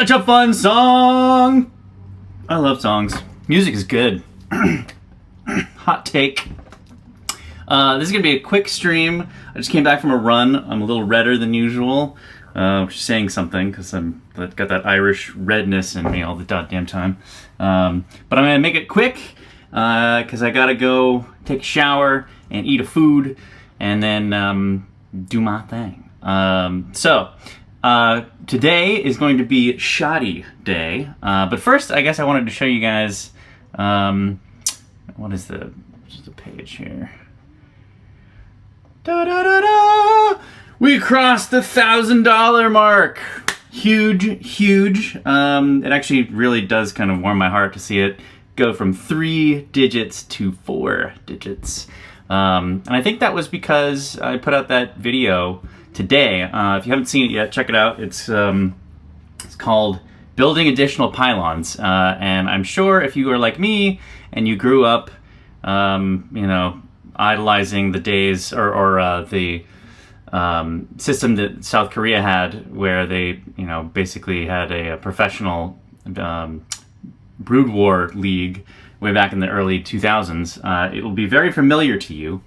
Such a fun song! I love songs. Music is good. Hot take. This is going to be a quick stream. I just came back from a run. I'm a little redder than usual, which is saying something because I've got that Irish redness in me all the goddamn time. But I'm going to make it quick because I got to go take a shower and eat a food and then do my thing. Today is going to be Shotty Day. But first, I guess I wanted to show you guys, what is the page here? Da-da-da-da! We crossed the $1,000 mark. Huge. It actually really does kind of warm my heart to see it go from 3 digits to 4 digits. And I think that was because I put out that video today. If you haven't seen it yet, check it out. It's called Building Additional Pylons. And I'm sure if you are like me and you grew up, idolizing the days or the system that South Korea had, where they, basically had a professional brood war league way back in the early 2000s. It will be very familiar to you,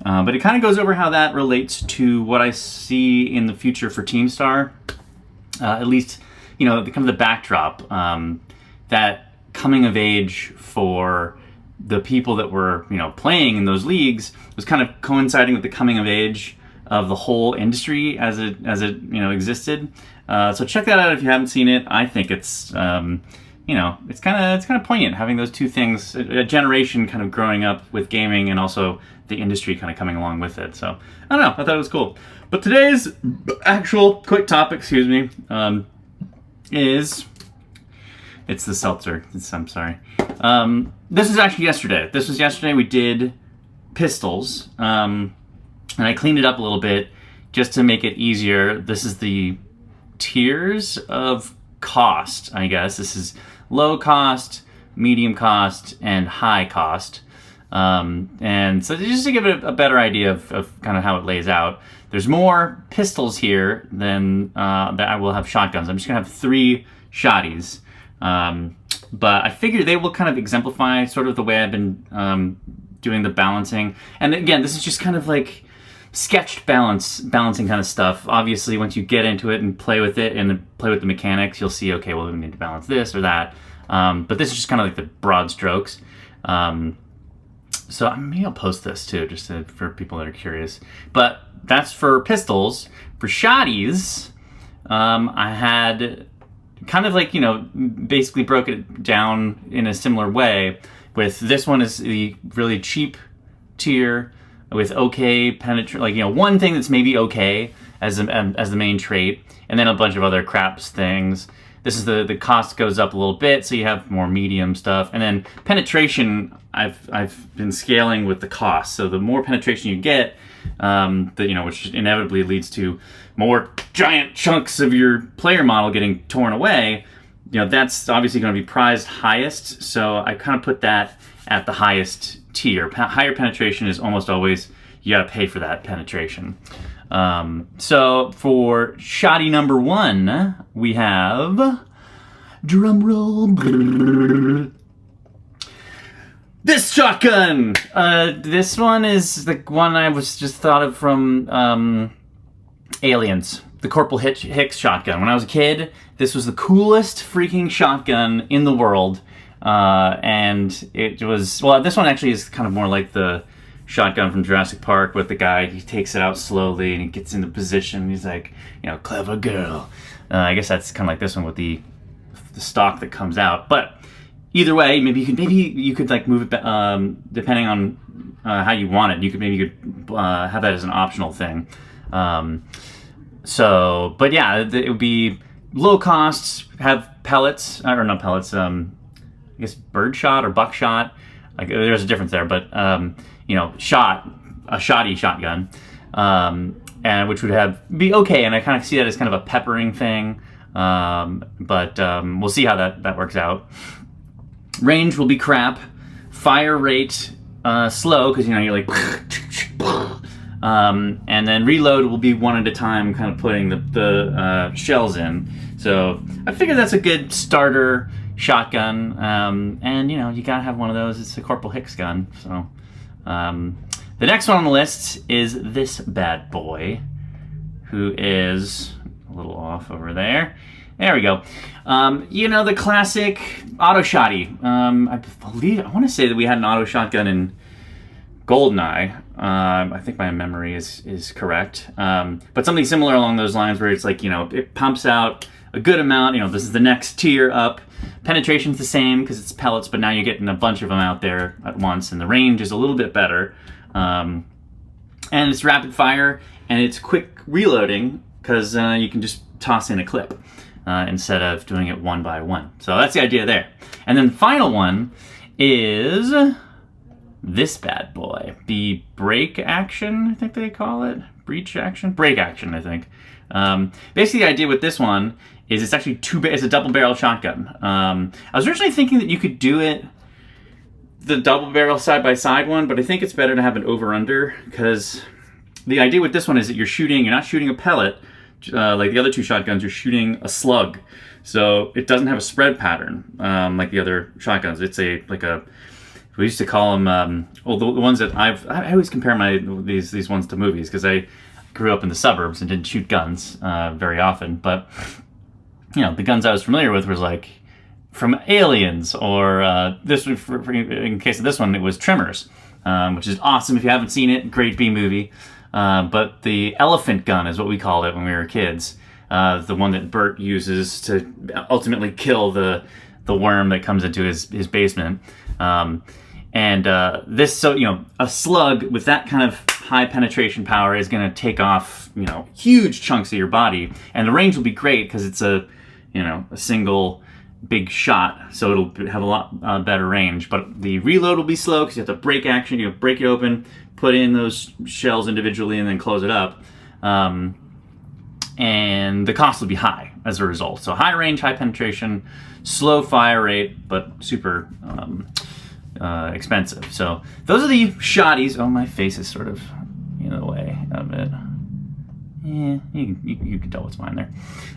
but it kind of goes over how that relates to what I see in the future for Teamstar. At least, the backdrop, that coming of age for the people that were, playing in those leagues was kind of coinciding with the coming of age of the whole industry as it existed. So check that out if you haven't seen it. I think it's, it's kind of poignant having those two things, a generation kind of growing up with gaming and also the industry kind of coming along with it. So I don't know, I thought it was cool. But today's actual quick topic, is it's the seltzer. I'm sorry. This was actually yesterday. We did pistols, and I cleaned it up a little bit just to make it easier. This is the tiers of cost, I guess. This is low cost, medium cost, and high cost. And so just to give it a better idea of kind of how it lays out, there's more pistols here than that I will have shotguns. I'm just gonna have 3 Shottys. But I figure they will kind of exemplify sort of the way I've been doing the balancing. And again, this is just kind of like sketched balancing kind of stuff. Obviously, once you get into it and play with it and play with the mechanics, you'll see, okay, well, we need to balance this or that. But this is just kind of like the broad strokes. So maybe I'll post this too, just for people that are curious. But that's for pistols. For Shottys, I had kind of like, basically broke it down in a similar way. With this one is the really cheap tier with okay penetration, one thing that's maybe okay as the main trait, and then a bunch of other craps things. This is the cost goes up a little bit, so you have more medium stuff, and then penetration. I've been scaling with the cost, so the more penetration you get, which inevitably leads to more giant chunks of your player model getting torn away. That's obviously going to be prized highest, so I kind of put that at the highest tier. Higher penetration is almost always, you got to pay for that penetration. So for Shotty number 1, we have, drum roll, this shotgun. This one is the one I was just thought of from Aliens, the Corporal Hicks shotgun. When I was a kid, this was the coolest freaking shotgun in the world. And it was, well, this one actually is kind of more like the shotgun from Jurassic Park with the guy, he takes it out slowly and he gets into position. He's like, clever girl. I guess that's kind of like this one with the stock that comes out. But either way, maybe you could like move it, depending on how you want it. You could have that as an optional thing. But yeah, it would be low costs, have pellets, or not pellets, I guess birdshot or buckshot. Like there's a difference there, but a Shotty shotgun, and which would be okay. And I kind of see that as kind of a peppering thing, but we'll see how that works out. Range will be crap. Fire rate slow because you're like And then reload will be one at a time, kind of putting the shells in. So I figure that's a good starter shotgun. And, you know, you gotta have one of those. It's a Corporal Hicks gun. So the next one on the list is this bad boy, who is a little off over there. There we go. You know, the classic auto shotty. I want to say that we had an auto shotgun in Goldeneye. I think my memory is correct. But something similar along those lines, where it's like, you know, it pumps out a good amount. You know, this is the next tier up. Penetration's the same because it's pellets, but now you're getting a bunch of them out there at once, and the range is a little bit better. And it's rapid fire, and it's quick reloading because you can just toss in a clip instead of doing it one by one. So that's the idea there. And then the final one is this bad boy, the break action, I think they call it. Breach action? Break action, I think. Basically, the idea with this one is it's actually it's a double barrel shotgun. I was originally thinking that you could do it the double barrel side by side one, but I think it's better to have an over under, because the idea with this one is that you're not shooting a pellet like the other two shotguns, you're shooting a slug. So it doesn't have a spread pattern like the other shotguns. It's we used to call them, well, the ones that I always compare these ones to movies, because I grew up in the suburbs and didn't shoot guns very often. But, you know, the guns I was familiar with was like from Aliens, or in case of this one, it was Tremors, which is awesome. If you haven't seen it, great B movie. But the elephant gun is what we called it when we were kids. The one that Bert uses to ultimately kill the worm that comes into his basement. So, you know, a slug with that kind of high penetration power is going to take off, you know, huge chunks of your body, and the range will be great because it's a single big shot, so it'll have a lot better range. But the reload will be slow because you have to break action. You break it open, put in those shells individually, and then close it up. And the cost will be high as a result. So high range, high penetration, slow fire rate, but super expensive. So those are the shotties. Oh, my face is sort of in the way of it. Yeah, you can tell what's mine there.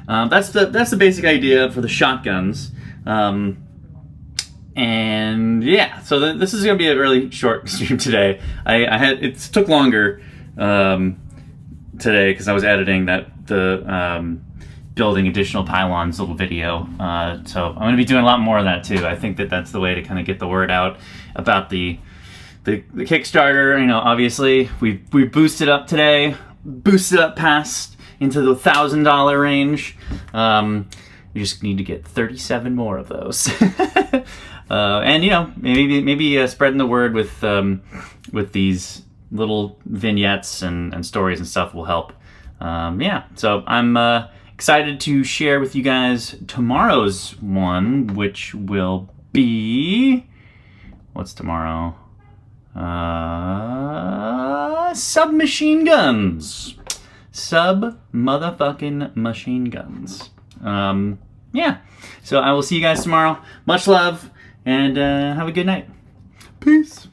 That's the basic idea for the shotguns. And yeah, so this is going to be a really short stream today. It took longer today because I was editing the building additional pylons little video. So I'm going to be doing a lot more of that too. I think that's the way to kind of get the word out about the Kickstarter. You know, obviously we boosted up today, boosted up past into the $1,000 range. You just need to get 37 more of those. And, you know, maybe spreading the word with these little vignettes and stories and stuff will help. Yeah, so I'm excited to share with you guys tomorrow's one, which will be... What's tomorrow? Submachine guns. Sub-motherfucking machine guns. Yeah, so I will see you guys tomorrow. Much love, and have a good night. Peace.